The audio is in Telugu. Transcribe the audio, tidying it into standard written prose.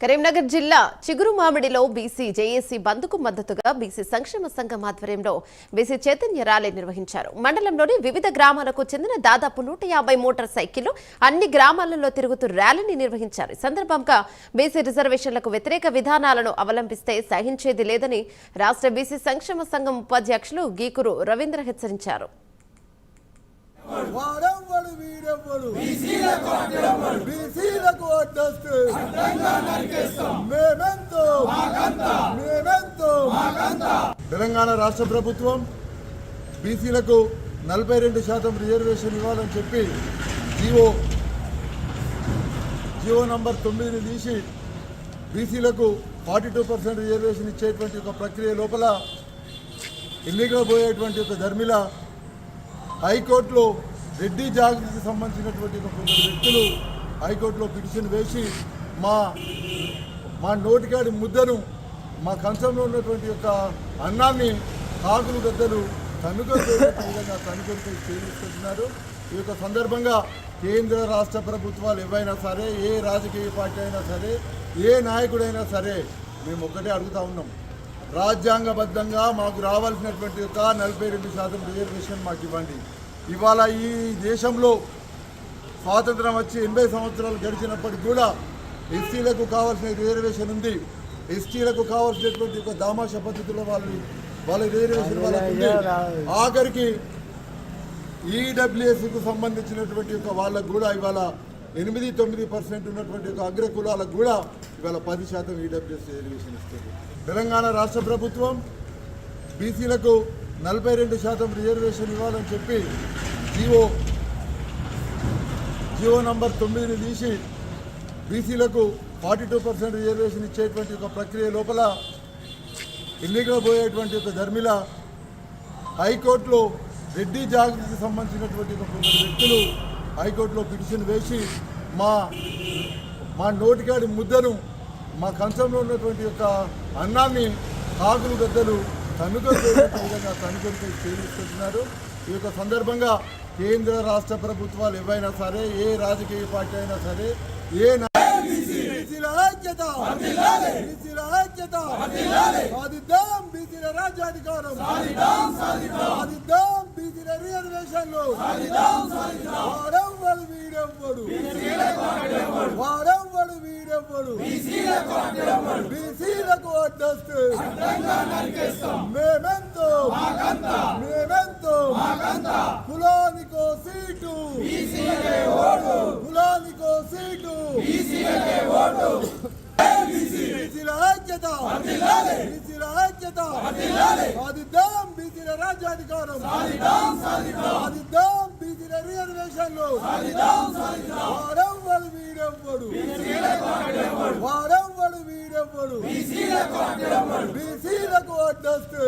కరీంనగర్ జిల్లా చిగురుమామిడిలో బీసీ జేఏసీ బంద్కు మద్దతుగా బీసీ సంక్షేమ సంఘం ఆధ్వర్యంలో బీసీ చైతన్య ర్యాలీ నిర్వహించారు. మండలంలోని వివిధ గ్రామాలకు చెందిన దాదాపు 150 మోటార్ సైకిళ్లు అన్ని గ్రామాలలో తిరుగుతూ ర్యాలీని నిర్వహించారు. ఈ సందర్భంగా బీసీ రిజర్వేషన్లకు వ్యతిరేక విధానాలను అవలంబిస్తే సహించేది లేదని రాష్ట్ర బీసీ సంక్షేమ సంఘం ఉపాధ్యక్షులు గీకురు రవీంద్ర హెచ్చరించారు. తెలంగాణ రాష్ట్ర ప్రభుత్వం బీసీలకు 42% రిజర్వేషన్ ఇవ్వాలని చెప్పి జీవో నంబర్ 9ని తీసి బీసీలకు 42% రిజర్వేషన్ ఇచ్చేటువంటి ఒక ప్రక్రియ లోపల ఎన్నికలు పోయేటువంటి ఒక ధర్మిల హైకోర్టులో రెడ్డి జాగృతికి సంబంధించినటువంటి కొందరు వ్యక్తులు హైకోర్టులో పిటిషన్ వేసి మా నోటికాడి ముద్దను మా కంచంలో ఉన్నటువంటి యొక్క అన్నాన్ని కాకులు గద్దలు తనుకొనే విధంగా తనుకొనిపై చేయిస్తున్నారు. ఈ యొక్క సందర్భంగా కేంద్ర రాష్ట్ర ప్రభుత్వాలు ఏవైనా సరే, ఏ రాజకీయ పార్టీ అయినా సరే, ఏ నాయకుడైనా సరే మేము ఒక్కటే అడుగుతా ఉన్నాం, రాజ్యాంగబద్ధంగా మాకు రావాల్సినటువంటి యొక్క 42% రిజర్వేషన్ మాకు ఇవ్వండి. ఇవాళ ఈ దేశంలో స్వాతంత్రం వచ్చి 80 సంవత్సరాలు గడిచినప్పటికీ కూడా ఎస్సీలకు కావాల్సిన రిజర్వేషన్ ఉంది. ఎస్టీలకు కావాల్సినటువంటి ఒక దామాష పద్ధతిలో వాళ్ళ రిజర్వేషన్ వాళ్ళకు ఉంది. ఆఖరికి ఈడబ్ల్యూఎస్కు సంబంధించినటువంటి యొక్క వాళ్ళకు కూడా ఇవాళ 8-9% ఉన్నటువంటి ఒక అగ్ర కులాలకు కూడా ఇవాళ 10% ఈడబ్ల్యూఎస్ రిజర్వేషన్ ఇస్తుంది. తెలంగాణ రాష్ట్ర ప్రభుత్వం బీసీలకు 42% రిజర్వేషన్ ఇవ్వాలని చెప్పి జీవో నంబర్ 9ని తీసి బీసీలకు 42% రిజర్వేషన్ ఇచ్చేటువంటి ఒక ప్రక్రియ లోపల ఎన్నికలు పోయేటువంటి ఒక ధర్మిల హైకోర్టులో రెడ్డి జాగృతికి సంబంధించినటువంటి కొందరు వ్యక్తులు హైకోర్టులో పిటిషన్ వేసి మా నోటికాడి ముద్దను మా కంచంలో ఉన్నటువంటి యొక్క అన్నాన్ని కాకులు గద్దలు తనుకొనే విధంగా తనుకొనిపై చేయిస్తున్నారు. ఈ యొక్క సందర్భంగా కేంద్ర రాష్ట్ర ప్రభుత్వాలు ఏవైనా సరే, ఏ రాజకీయ పార్టీ అయినా సరే, ఏ బీసీల రాజ్యాధికారం బీసీల రిజర్వేషన్లు వీడెవ్వడు బీసీలకు వడ్డొస్తే మేమెంతో కులానికో సీటు బీసీల ఐక్యత సాధిద్దాం బీసీల రాజ్యాధికారం సాధిద్దాం బీసీల రిజర్వేషన్లు వీడెవ్వడు బీసీలకు వడ్డొస్తే